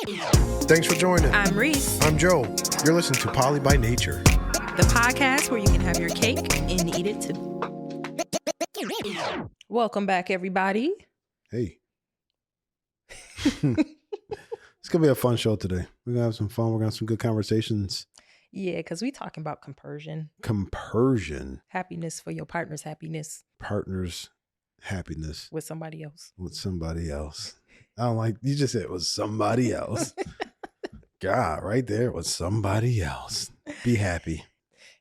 Thanks for joining. I'm Reese. I'm Joe. You're listening to Polybynature, the podcast where you can have your cake and eat it too. Welcome back, everybody. Hey. It's going to be a fun show today. We're going to have some fun. We're going to have some good conversations. Yeah, because we talking about compersion. Compersion. Happiness for your partner's happiness. Partner's happiness. With somebody else. With somebody else. I don't like, you just said it was somebody else. God, right there, it was somebody else. Be happy.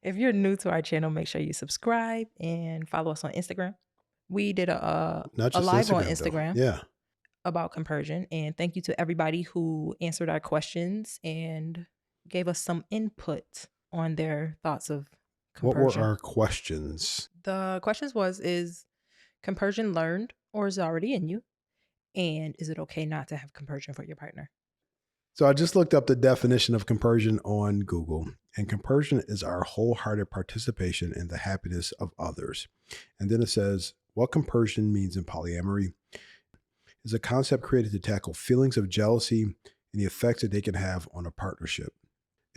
If you're new to our channel, make sure you subscribe and follow us on Instagram. We did a live Instagram, on Instagram. Yeah. About compersion. And thank you to everybody who answered our questions and gave us some input on their thoughts of compersion. What were our questions? The questions is compersion learned or is it already in you? And is it okay not to have compersion for your partner? So I just looked up the definition of compersion on Google, and compersion is our wholehearted participation in the happiness of others. And then it says, what compersion means in polyamory is a concept created to tackle feelings of jealousy and the effects that they can have on a partnership.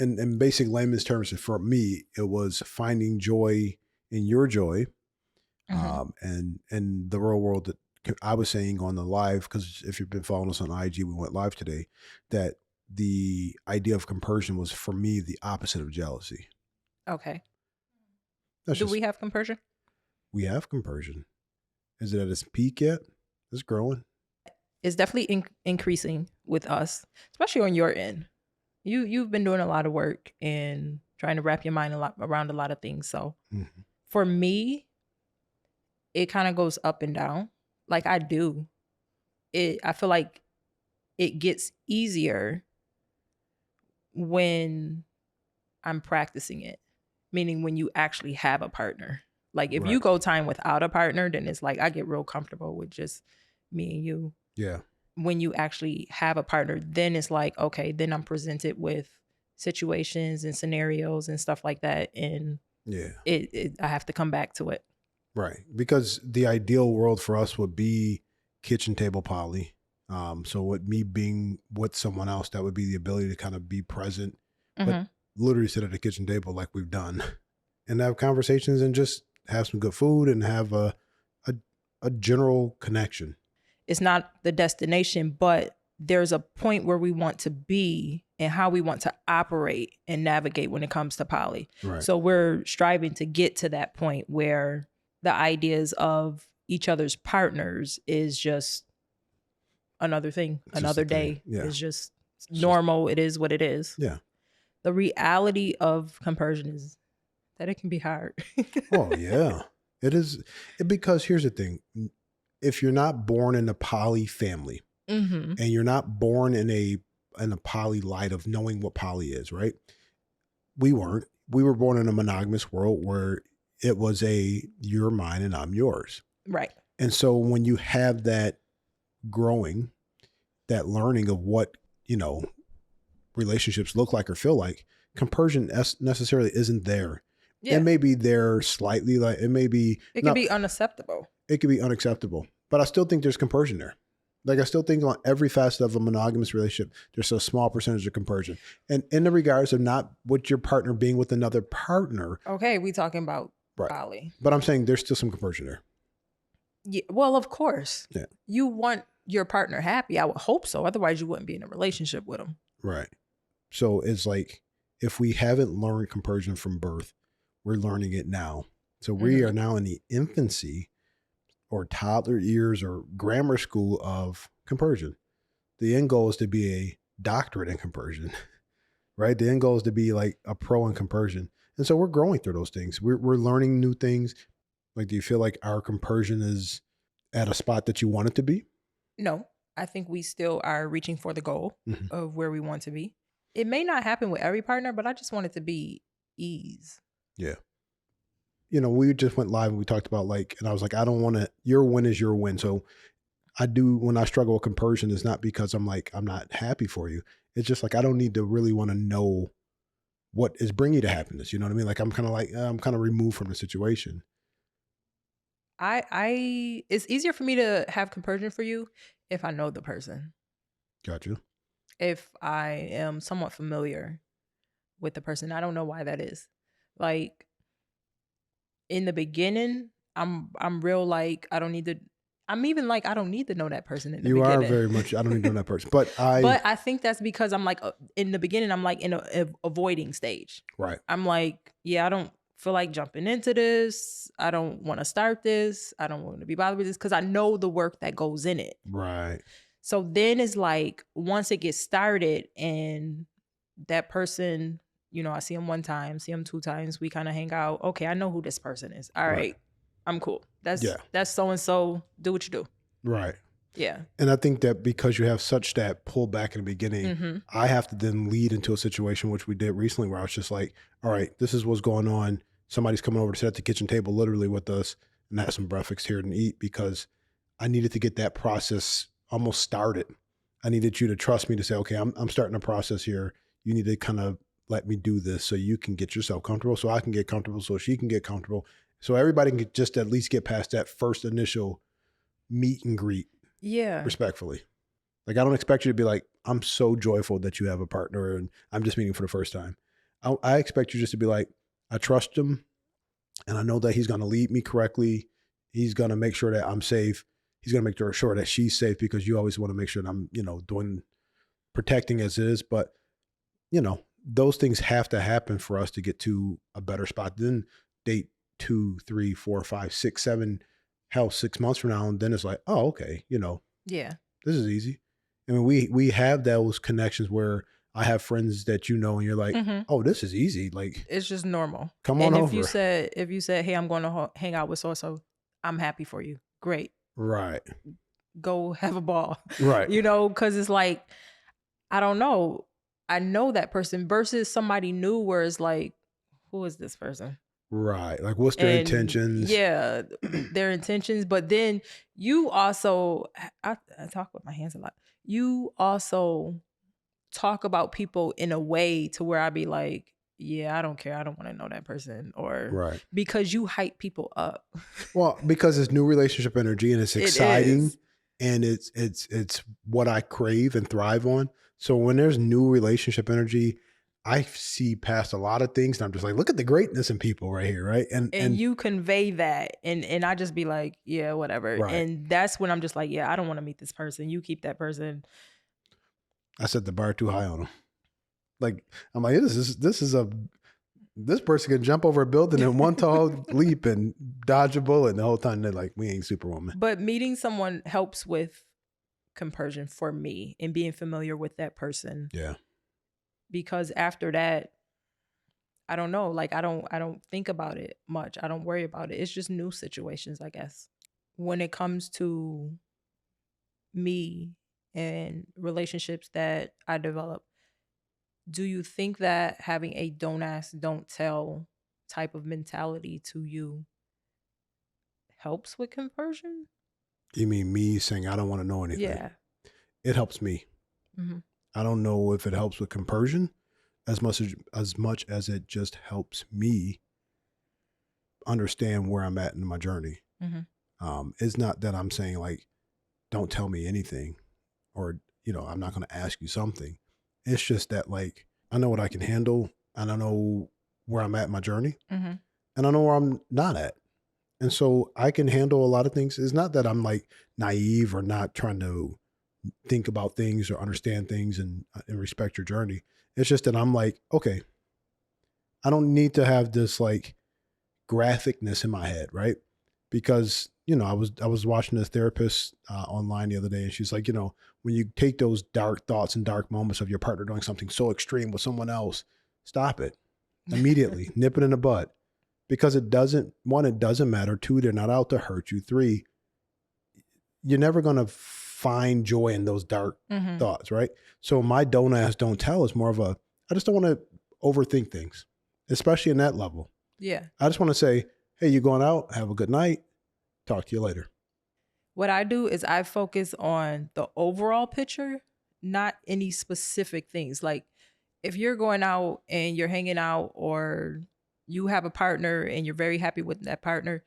And in basic layman's terms, for me, it was finding joy in your joy, and the real world that I was saying on the live, because if you've been following us on IG, we went live today, that the idea of compersion was for me the opposite of jealousy. Okay. Do we have compersion? We have compersion. Is it at its peak yet? It's growing. It's definitely increasing with us, especially on your end. You've been doing a lot of work and trying to wrap your mind around a lot of things. So for me, it kind of goes up and down. Like I do. I feel like it gets easier when I'm practicing it, meaning when you actually have a partner. Like if you go time without a partner, then it's like I get real comfortable with just me and you. Yeah. When you actually have a partner, then it's like, okay, then I'm presented with situations and scenarios and stuff like that. And I have to come back to it. Right. Because the ideal world for us would be kitchen table poly. So with me being with someone else, that would be the ability to kind of be present, but literally sit at the kitchen table like we've done and have conversations and just have some good food and have a general connection. It's not the destination, but there's a point where we want to be and how we want to operate and navigate when it comes to poly. Right. So we're striving to get to that point where the ideas of each other's partners is just another thing, it's another day. Yeah. It's just normal. It is what it is. Yeah. The reality of compersion is that it can be hard. Oh, yeah. It is. Because here's the thing. If you're not born in a poly family and you're not born in a poly light of knowing what poly is, right? We weren't. We were born in a monogamous world where it was you're mine and I'm yours. Right. And so when you have that growing, that learning of what, relationships look like or feel like, compersion necessarily isn't there. Yeah. It may be there slightly, like it may be. It could be unacceptable. It could be unacceptable, but I still think there's compersion there. Like I still think on every facet of a monogamous relationship, there's a small percentage of compersion. And in the regards of not with your partner being with another partner. Okay, we talking about poly. But I'm saying there's still some compersion there. Yeah, well, of course. Yeah. You want your partner happy. I would hope so. Otherwise, you wouldn't be in a relationship with them. Right. So it's like if we haven't learned compersion from birth, we're learning it now. So we are now in the infancy or toddler years or grammar school of compersion. The end goal is to be a doctorate in compersion, right? The end goal is to be like a pro in compersion. And so we're growing through those things. We're learning new things. Like, do you feel like our compersion is at a spot that you want it to be? No, I think we still are reaching for the goal of where we want to be. It may not happen with every partner, but I just want it to be ease. Yeah. We just went live and we talked about and I was like, I don't want to, your win is your win. So I do, when I struggle with compersion, it's not because I'm not happy for you. It's just like, I don't need to really want to know what is bringing you to happiness. You know what I mean? Like, I'm kind of removed from the situation. It's easier for me to have compersion for you if I know the person. Got you. if I am somewhat familiar with the person. I don't know why that is. Like in the beginning, I'm real like I don't need to. I'm even like I don't need to know that person in the You are beginning. very much. I don't even know that person, but But I think that's because I'm like in the beginning, I'm like in a avoiding stage. right. I'm like, yeah, I don't feel like jumping into this. I don't want to start this. I don't want to be bothered with this because I know the work that goes in it. Right. So then it's like once it gets started and that person, I see him one time, see him two times, we kind of hang out. Okay, I know who this person is. All right, I'm cool. That's so and so. Do what you do. Right. Yeah. And I think that because you have such that pullback in the beginning, I have to then lead into a situation, which we did recently, where I was just like, all right, this is what's going on. Somebody's coming over to sit at the kitchen table literally with us and have some breakfast here and eat, because I needed to get that process almost started. I needed you to trust me to say, okay, I'm starting a process here. You need to kind of let me do this so you can get yourself comfortable, so I can get comfortable, so she can get comfortable, so everybody can just at least get past that first initial meet and greet. Yeah. Respectfully. Like, I don't expect you to be like, I'm so joyful that you have a partner and I'm just meeting for the first time. I expect you just to be like, I trust him and I know that he's going to lead me correctly. He's going to make sure that I'm safe. He's going to make sure that she's safe, because you always want to make sure that I'm, doing protecting as is. But, those things have to happen for us to get to a better spot. Then date 2, 3, 4, 5, 6, 7, hell, 6 months from now. And then it's like, oh, okay. Yeah. This is easy. I mean, we have those connections where I have friends that and you're like, oh, this is easy. Like, it's just normal. Come on over. If you said, hey, I'm going to hang out with so, I'm happy for you. Great. Right. Go have a ball. Right. Because it's like, I don't know. I know that person versus somebody new where it's like, who is this person? Right. Like, what's their intentions? Yeah, their intentions. But then you also, I talk with my hands a lot. You also talk about people in a way to where I be like, yeah, I don't care. I don't want to know that person. Or because you hype people up. Well, because it's new relationship energy and it's exciting and it's what I crave and thrive on. So when there's new relationship energy, I see past a lot of things and I'm just like, look at the greatness in people right here, right? And you convey that and I just be like, yeah, whatever. Right. And that's when I'm just like, yeah, I don't want to meet this person. You keep that person. I set the bar too high on them. Like, I'm like, this person can jump over a building in one tall leap and dodge a bullet, and the whole time they're like, we ain't Superwoman. But meeting someone helps with compersion for me and being familiar with that person. Yeah. Because after that, I don't know. Like, I don't think about it much. I don't worry about it. It's just new situations, I guess. When it comes to me and relationships that I develop, do you think that having a don't ask, don't tell type of mentality to you helps with compersion? You mean me saying I don't want to know anything? Yeah. It helps me. Mm-hmm. I don't know if it helps with compersion as much as it just helps me understand where I'm at in my journey. Mm-hmm. It's not that I'm saying like, don't tell me anything, or, I'm not going to ask you something. It's just that, like, I know what I can handle and I know where I'm at in my journey, and I know where I'm not at. And so I can handle a lot of things. It's not that I'm like naive or not trying to think about things or understand things and respect your journey. It's just that I'm like, okay, I don't need to have this like graphicness in my head, right? Because, I was watching this therapist online the other day, and she's like, when you take those dark thoughts and dark moments of your partner doing something so extreme with someone else, stop it immediately, nip it in the bud, because it doesn't matter. 2, they're not out to hurt you. 3, you're never going to find joy in those dark thoughts, right? So my don't ask, don't tell is more of I just don't want to overthink things, especially in that level. Yeah. I just want to say, hey, you going out? Have a good night. Talk to you later. What I do is I focus on the overall picture, not any specific things. Like if you're going out and you're hanging out, or you have a partner and you're very happy with that partner,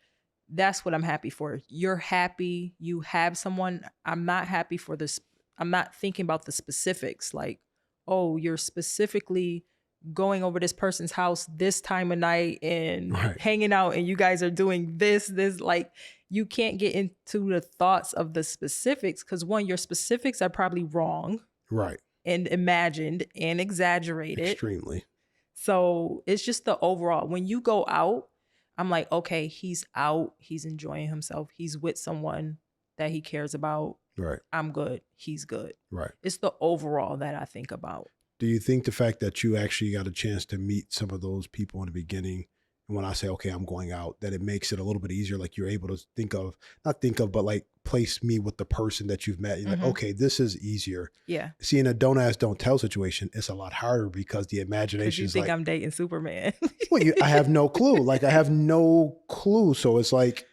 that's what I'm happy for. You're happy. You have someone. I'm not happy for this. I'm not thinking about the specifics. Like, oh, you're specifically going over this person's house this time of night and Right. hanging out, and you guys are doing this, like, you can't get into the thoughts of the specifics, because one, your specifics are probably wrong Right. and imagined and exaggerated. Extremely. So it's just the overall. When you go out, I'm like, okay, he's out, he's enjoying himself, he's with someone that he cares about. Right. I'm good, he's good. Right. It's the overall that I think about. Do you think the fact that you actually got a chance to meet some of those people in the beginning, and when I say, okay, I'm going out, that it makes it a little bit easier? Like you're able to but like place me with the person that you've met. You're like, okay, this is easier. Yeah. See, in a don't ask, don't tell situation, it's a lot harder because the Because imagination you is think like, I'm dating Superman. well, I have no clue. Like I have no clue. So it's like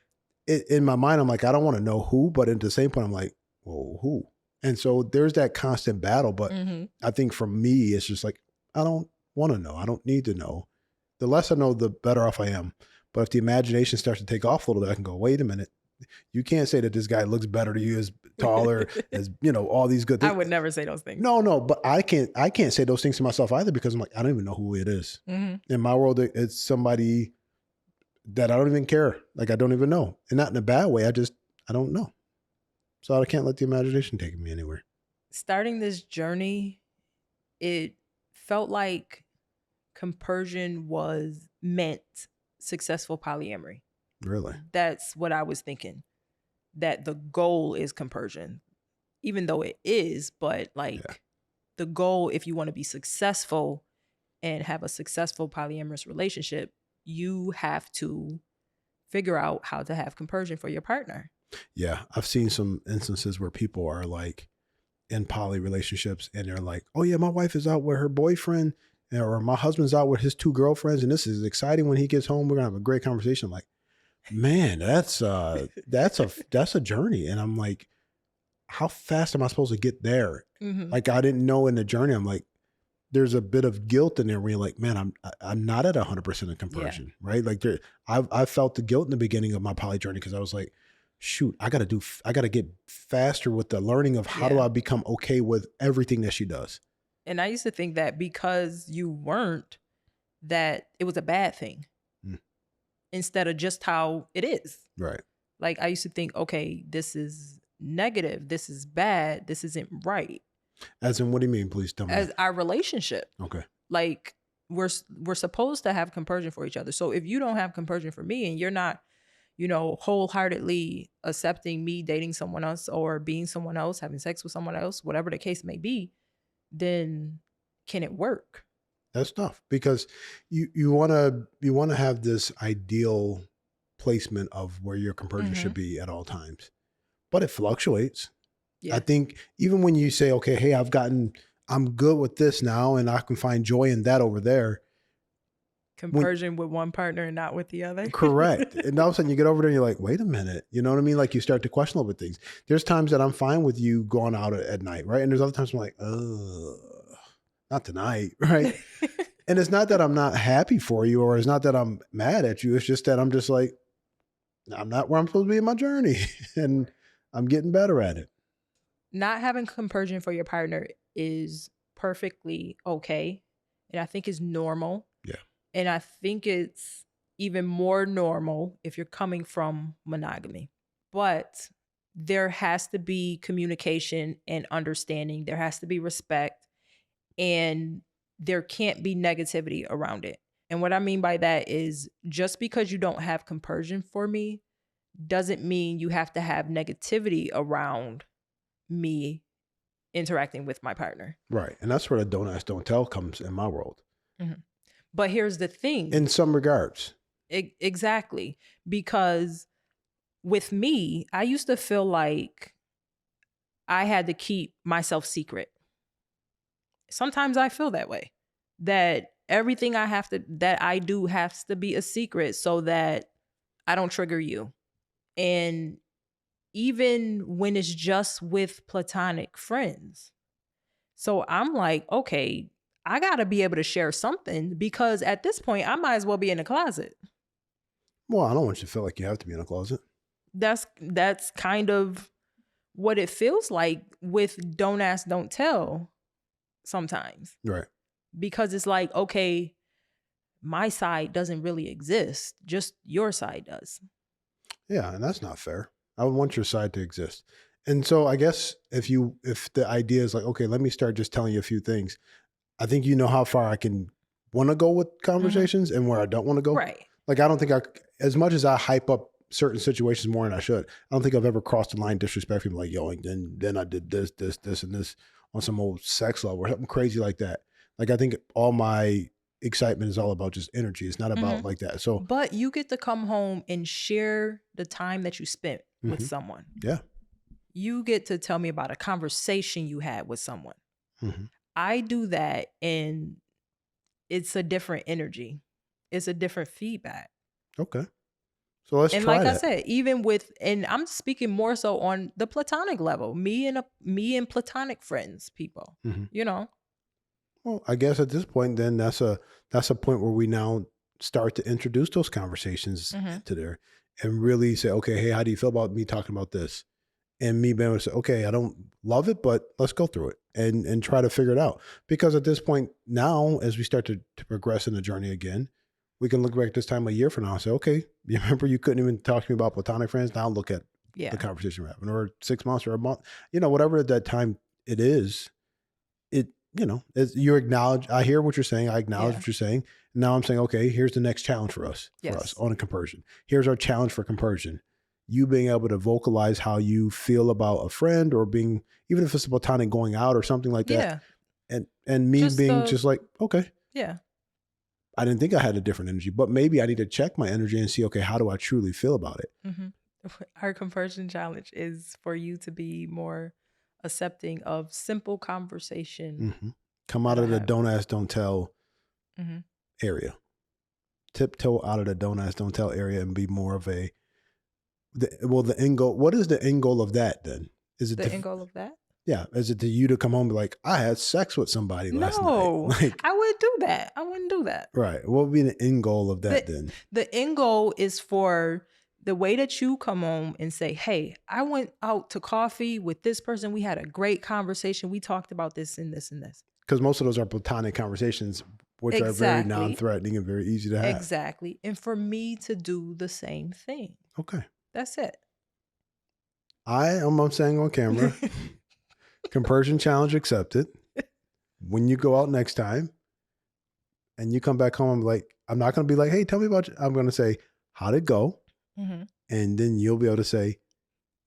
in my mind, I'm like, I don't want to know who, but at the same point, I'm like, well, who? And so there's that constant battle. But I think for me, it's just like, I don't want to know. I don't need to know. The less I know, the better off I am. But if the imagination starts to take off a little bit, I can go, wait a minute. You can't say that this guy looks better to you, is taller, as all these good things. I would never say those things. No, but I can't say those things to myself either, because I'm like, I don't even know who it is. In my world, it's somebody that I don't even care. Like I don't even know. And not in a bad way. I don't know. So I can't let the imagination take me anywhere. Starting this journey, it felt like compersion meant successful polyamory. Really? That's what I was thinking. That the goal is compersion, even though it is, but the goal, if you want to be successful and have a successful polyamorous relationship, you have to figure out how to have compersion for your partner. Yeah. I've seen some instances where people are like in poly relationships and they're like, oh yeah, my wife is out with her boyfriend, or my husband's out with his 2 girlfriends, and this is exciting. When he gets home, we're gonna have a great conversation. I'm like, man, that's a journey. And I'm like, how fast am I supposed to get there? Like I didn't know in the journey. I'm like, there's a bit of guilt in there where you're like, man, I'm not at 100% of compersion, right? Like I felt the guilt in the beginning of my poly journey, because I was like, shoot, I got to get faster with the learning of how do I become okay with everything that she does. And I used to think that because you weren't, that it was a bad thing instead of just how it is. Right. Like I used to think, okay, this is negative, this is bad, this isn't right. As in, what do you mean? Please tell me. As our relationship. Okay. Like we're supposed to have compersion for each other. So if you don't have compersion for me, and you're not, wholeheartedly accepting me dating someone else or being someone else, having sex with someone else, whatever the case may be, then can it work? That's tough, because you want to have this ideal placement of where your compersion should be at all times, but it fluctuates. Yeah. I think even when you say, okay, hey, I'm good with this now, and I can find joy in that over there. Compersion with one partner and not with the other. Correct. And all of a sudden you get over there and you're like, wait a minute. You know what I mean? Like you start to question a little bit things. There's times that I'm fine with you going out at night, right? And there's other times I'm like, not tonight, right? And it's not that I'm not happy for you, or it's not that I'm mad at you. It's just that I'm just like, I'm not where I'm supposed to be in my journey, and I'm getting better at it. Not having compersion for your partner is perfectly okay. And I think it's normal. Yeah. And I think it's even more normal if you're coming from monogamy. But there has to be communication and understanding. There has to be respect. And there can't be negativity around it. And what I mean by that is, just because you don't have compersion for me doesn't mean you have to have negativity around me interacting with my partner. Right. And that's where the don't ask, don't tell comes in my world. But here's the thing. In some regards. Exactly. Because with me, I used to feel like I had to keep myself secret. Sometimes I feel that way, that everything that I do has to be a secret so that I don't trigger you. And even when it's just with platonic friends. So I'm like, okay, I got to be able to share something, because at this point, I might as well be in the closet. Well, I don't want you to feel like you have to be in a closet. That's kind of what it feels like with don't ask, don't tell. sometimes. Right. Because it's like, okay, my side doesn't really exist. Just your side does. Yeah, and that's not fair. I would want your side to exist. And so I guess if the idea is like, okay, let me start just telling you a few things, I think you know how far I can want to go with conversations and where I don't want to go. Right. Like, I don't think as much as I hype up certain situations more than I should, I don't think I've ever crossed the line disrespectfully, like, yo, and then I did this, and this on some old sex level or something crazy like that. Like, I think all my excitement is all about just energy. It's not about like that. So, but you get to come home and share the time that you spent with someone. Yeah. You get to tell me about a conversation you had with someone. Mhm. I do that, and it's a different energy. It's a different feedback. Okay. So let's And try like I that. said, even with, and I'm speaking more so on the platonic level, me and platonic friends, people, Mhm. you know. Well, I guess at this point, then that's a point where we now start to introduce those conversations into there and really say, okay, hey, how do you feel about me talking about this? And me being able to say, okay, I don't love it, but let's go through it and try to figure it out. Because at this point now, as we start to progress in the journey again, we can look back this time a year from now and say, okay, you remember you couldn't even talk to me about platonic friends? Now look at the conversation we're having, or 6 months or a month, whatever at that time it is, you acknowledge, I hear what you're saying. I acknowledge what you're saying. Now I'm saying, okay, here's the next challenge for us on a compersion. Here's our challenge for compersion. You being able to vocalize how you feel about a friend, or being, even if it's a platonic going out or something like that. And me just being just like, okay. Yeah. I didn't think I had a different energy, but maybe I need to check my energy and see, okay, how do I truly feel about it? Our compersion challenge is for you to be more accepting of simple conversation. Come out of the don't ask, don't tell area. Tiptoe out of the don't ask, don't tell area and be more of the end goal. What is the end goal of that then? Is it the end goal of that? Yeah. Is it to you to come home and be like, I had sex with somebody last night? Like, I wouldn't do that. I wouldn't do that. Right. What would be the end goal of that then? The end goal is for the way that you come home and say, hey, I went out to coffee with this person. We had a great conversation. We talked about this and this and this. Because most of those are platonic conversations, which are very non-threatening and very easy to have. Exactly. And for me to do the same thing. Okay. That's it. I'm saying on camera, compersion challenge accepted. When you go out next time and you come back home, I'm not going to be like, hey, tell me about you. I'm going to say, how'd it go? And then you'll be able to say,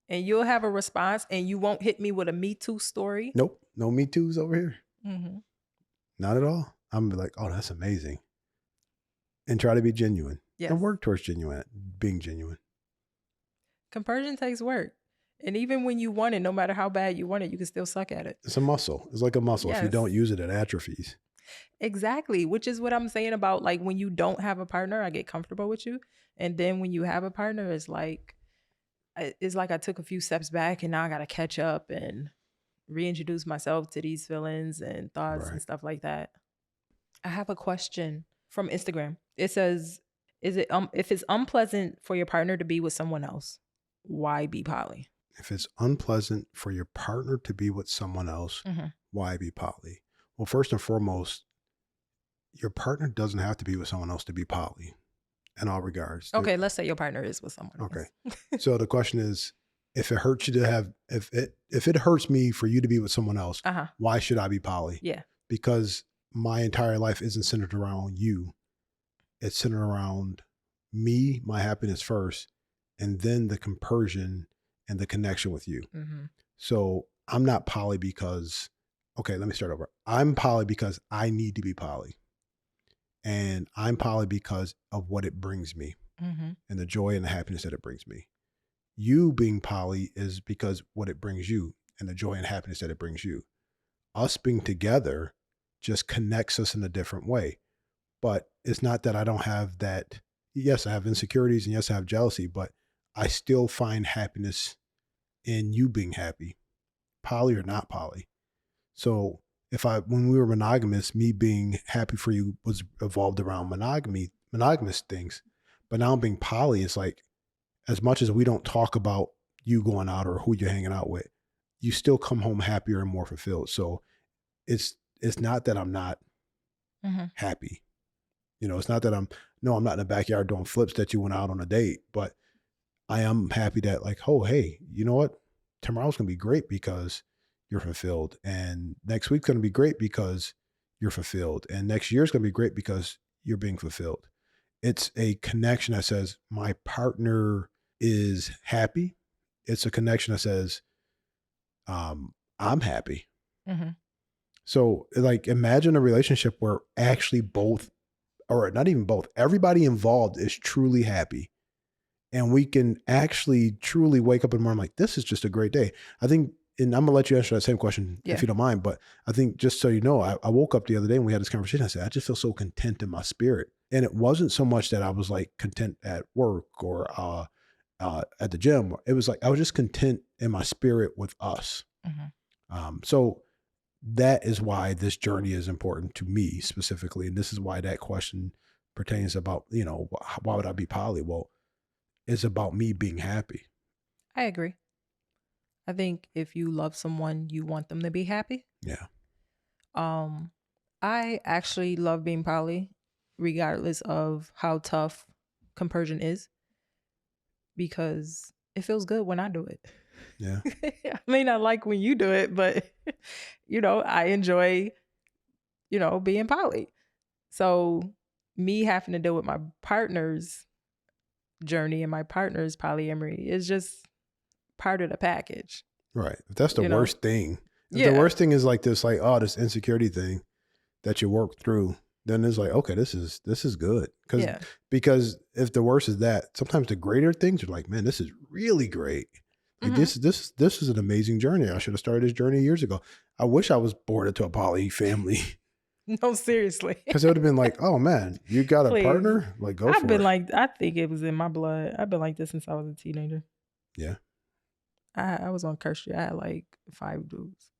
and you'll have a response, and you won't hit me with a Me Too story. Nope. No Me Too's over here. Not at all. I'm gonna be like, oh, that's amazing. And try to be genuine. Yes. And work towards being genuine. Compersion takes work. And even when you want it, no matter how bad you want it, you can still suck at it. It's a muscle. It's like a muscle. Yes. If you don't use it, it atrophies. Exactly. Which is what I'm saying about, like, when you don't have a partner, I get comfortable with you. And then when you have a partner, it's like I took a few steps back, and now I got to catch up and reintroduce myself to these feelings and thoughts and stuff like that. I have a question from Instagram. It says, if it's unpleasant for your partner to be with someone else, why be poly? If it's unpleasant for your partner to be with someone else, why be poly? Well, first and foremost, your partner doesn't have to be with someone else to be poly in all regards. Okay, let's say your partner is with someone else. Okay. So the question is, if it hurts you to have, if it hurts me for you to be with someone else, why should I be poly? Yeah. Because my entire life isn't centered around you. It's centered around me, my happiness first, and then the compersion and the connection with you. So I'm not poly because, okay, let me start over. I'm poly because I need to be poly. And I'm poly because of what it brings me and the joy and the happiness that it brings me. You being poly is because what it brings you and the joy and happiness that it brings you. Us being together just connects us in a different way. But it's not that I don't have that. Yes, I have insecurities, and yes, I have jealousy, but I still find happiness in you being happy, poly or not poly. So when we were monogamous, me being happy for you was evolved around monogamous things. But now being poly, it's like, as much as we don't talk about you going out or who you're hanging out with, you still come home happier and more fulfilled. So it's it's not that I'm not Mm-hmm. happy. It's not that I'm not in the backyard doing flips that you went out on a date, but I am happy that like, oh, hey, you know what? Tomorrow's going to be great because you're fulfilled. And next week's going to be great because you're fulfilled. And next year's going to be great because you're being fulfilled. It's a connection that says my partner is happy. It's a connection that says, I'm happy. Mm-hmm. So like, imagine a relationship where actually both, or not even both, everybody involved is truly happy. And we can actually truly wake up in the morning like, this is just a great day. I think, and I'm gonna let you answer that same question if you don't mind, but I think just so you know, I woke up the other day and we had this conversation. I said, I just feel so content in my spirit. And it wasn't so much that I was like content at work or at the gym. It was like, I was just content in my spirit with us. Mm-hmm. So that is why this journey is important to me specifically. And this is why that question pertains about, why would I be poly? Well, it's about me being happy. I agree. I think if you love someone, you want them to be happy. Yeah. I actually love being poly, regardless of how tough compersion is, because it feels good when I do it. Yeah. I may not like when you do it, but I enjoy, being poly. So me having to deal with my partner's journey and my partner's polyamory is just part of the package. Right. If that's the worst thing. If Yeah. the worst thing is like this, like, oh, this insecurity thing that you work through, then it's like, okay, this is good. Because if the worst is that, sometimes the greater things are like, man, this is really great. Like this is an amazing journey. I should have started this journey years ago. I wish I was born into a poly family. No, seriously. Because it would have been like, oh man, you got a partner? Like, go for it. I've been like, I think it was in my blood. I've been like this since I was a teenager. Yeah. I was on Curse Street. I had like 5 dudes.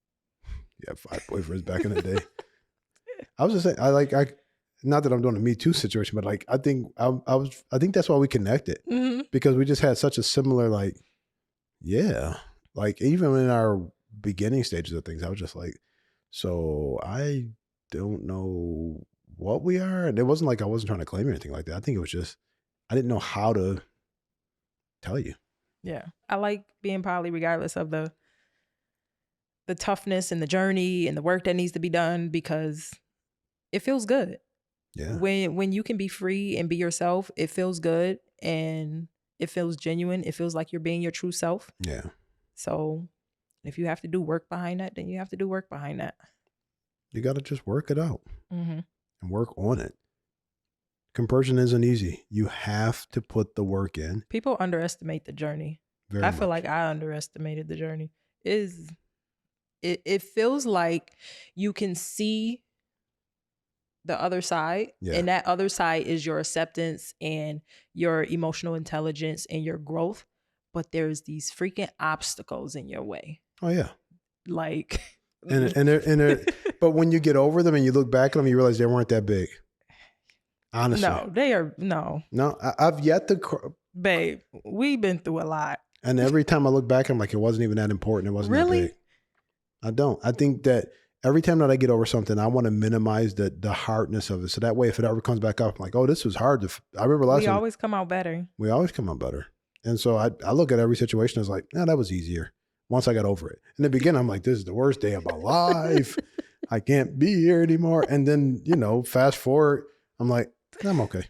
Yeah, 5 boyfriends back in the day. I was just saying, not that I'm doing a Me Too situation, but like, I think that's why we connected, because we just had such a similar, like, yeah, like even in our beginning stages of things, I was just like, so I don't know what we are. And it wasn't like I wasn't trying to claim anything like that. I think it was just, I didn't know how to tell you. Yeah. I like being poly regardless of the toughness and the journey and the work that needs to be done, because it feels good. Yeah. When you can be free and be yourself, it feels good and it feels genuine. It feels like you're being your true self. Yeah. So if you have to do work behind that, then you have to do work behind that. You got to just work it out and work on it. Compersion isn't easy. You have to put the work in. People underestimate the journey. I feel like I underestimated the journey. It feels like you can see the other side, and that other side is your acceptance and your emotional intelligence and your growth, but there's these freaking obstacles in your way. Oh yeah. Like, but when you get over them and you look back at them, you realize they weren't that big. Honestly. No, they are. No, I've yet to. Babe, we've been through a lot. And every time I look back, I'm like, it wasn't even that important. It wasn't really that big. I don't. I think that every time that I get over something, I want to minimize the hardness of it. So that way, if it ever comes back up, I'm like, oh, this was hard. I remember last time. We always come out better. We always come out better. And so I look at every situation as like, that was easier once I got over it. In the beginning, I'm like, this is the worst day of my life. I can't be here anymore. And then, fast forward, I'm like, I'm okay.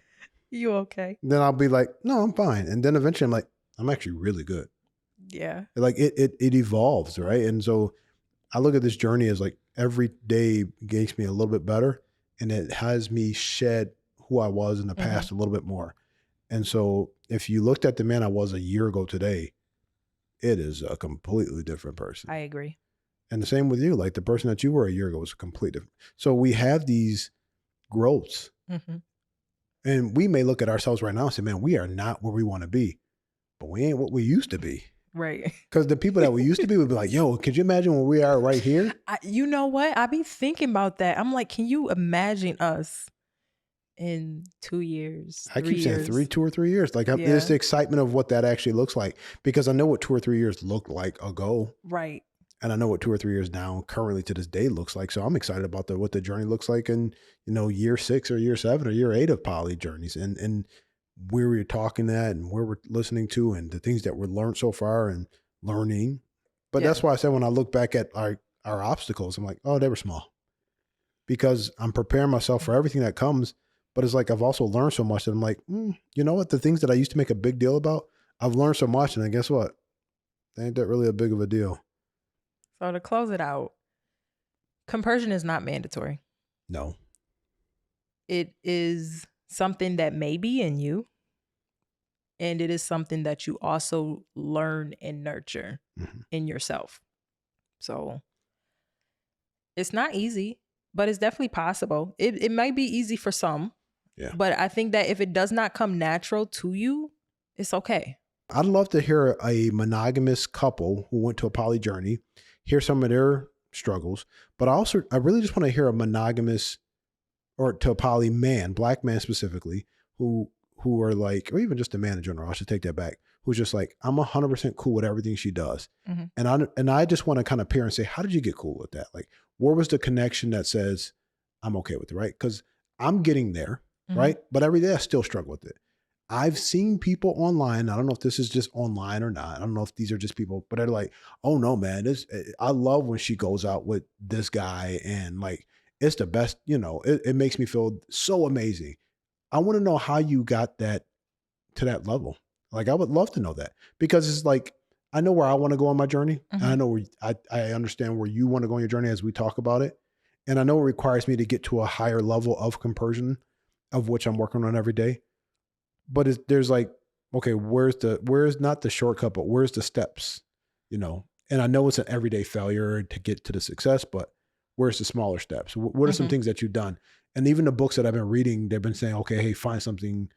You okay? Then I'll be like, no, I'm fine. And then eventually I'm like, I'm actually really good. Yeah. Like it evolves, right? And so I look at this journey as like every day makes me a little bit better, and it has me shed who I was in the past a little bit more. And so if you looked at the man I was a year ago today, it is a completely different person. I agree. And the same with you. Like the person that you were a year ago was completely different. So we have these growths. And we may look at ourselves right now and say, man, we are not where we want to be, but we ain't what we used to be. Right. Because the people that we used to be would be like, yo, could you imagine where we are right here? You know what? I be thinking about that. I'm like, can you imagine us in 2 years? I keep saying 2 or 3 years. Like it's the excitement of what that actually looks like, because I know what 2 or 3 years looked like ago. Right. And I know what 2 or 3 years down currently to this day looks like. So I'm excited about what the journey looks like in, year 6 or year 7 or year 8 of poly journeys, and where we're talking at and where we're listening to and the things that we're learned so far and learning. But that's why I said when I look back at our obstacles, I'm like, oh, they were small, because I'm preparing myself for everything that comes. But it's like I've also learned so much that I'm like, you know what? The things that I used to make a big deal about, I've learned so much. And then guess what? They ain't that really a big of a deal. So to close it out, compersion is not mandatory. No. It is something that may be in you. And it is something that you also learn and nurture in yourself. So it's not easy, but it's definitely possible. It might be easy for some. Yeah. But I think that if it does not come natural to you, it's okay. I'd love to hear a monogamous couple who went to a poly journey, hear some of their struggles, but I really just want to hear a monogamous, or to a poly man, black man specifically, who are like, or even just a man in general, I should take that back, who's just like, I'm 100% cool with everything she does. And I just want to kind of peer and say, how did you get cool with that? Like, where was the connection that says, I'm okay with it, right? Because I'm getting there, right? But every day I still struggle with it. I've seen people online. I don't know if this is just online or not. I don't know if these are just people, but they're like, oh no, man, I love when she goes out with this guy and like, it's the best, it makes me feel so amazing. I want to know how you got that to that level. Like, I would love to know that, because it's like, I know where I want to go on my journey. And I know where I understand where you want to go on your journey as we talk about it. And I know it requires me to get to a higher level of compersion, of which I'm working on every day. But there's like, okay, where's not the shortcut, but where's the steps, And I know it's an everyday failure to get to the success, but where's the smaller steps? What are some things that you've done? And even the books that I've been reading, they've been saying, okay, hey, find something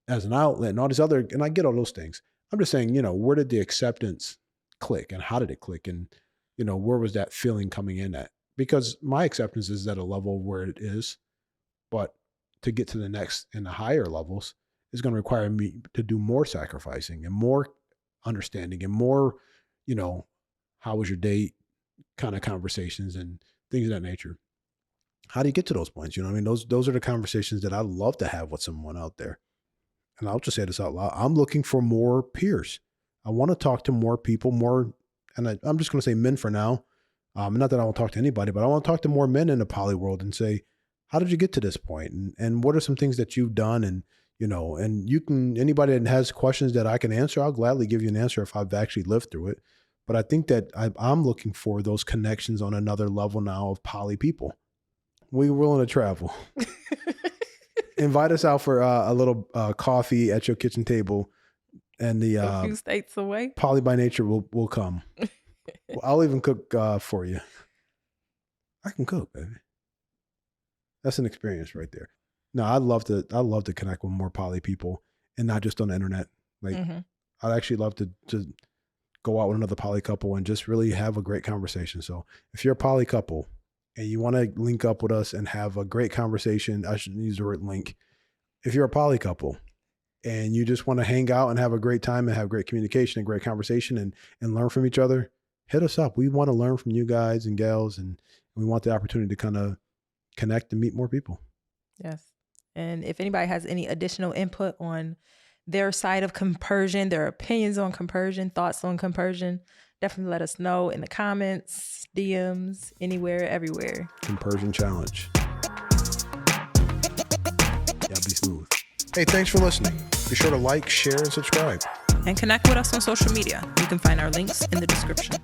as an outlet and all these other, and I get all those things. I'm just saying, where did the acceptance click and how did it click? And, where was that feeling coming in at? Because my acceptance is at a level where it is, but to get to the next and the higher levels is going to require me to do more sacrificing and more understanding and more, how was your date kind of conversations and things of that nature. How do you get to those points? Those are the conversations that I love to have with someone out there. And I'll just say this out loud. I'm looking for more peers. I want to talk to more people, and I'm just going to say men for now. Not that I won't talk to anybody, but I want to talk to more men in the poly world and say, how did you get to this point? And what are some things that you've done? And, and anybody that has questions that I can answer, I'll gladly give you an answer if I've actually lived through it. But I think that I'm looking for those connections on another level now of poly people. We're willing to travel. Invite us out for a little coffee at your kitchen table, and a few states away. Polybynature will come. I'll even cook for you. I can cook, baby. That's an experience right there. No, I'd love to connect with more poly people, and not just on the internet. Like, I'd actually love to go out with another poly couple and just really have a great conversation. So if you're a poly couple and you want to link up with us and have a great conversation, I shouldn't use the word link. If you're a poly couple and you just want to hang out and have a great time and have great communication and great conversation and learn from each other, hit us up. We want to learn from you guys and gals, and we want the opportunity to kind of connect and meet more people. Yes. And if anybody has any additional input on their side of compersion, their opinions on compersion, thoughts on compersion, definitely let us know in the comments, DMs, anywhere, everywhere. Compersion challenge. Yeah, be smooth. Hey, thanks for listening. Be sure to like, share, and subscribe. And connect with us on social media. You can find our links in the description.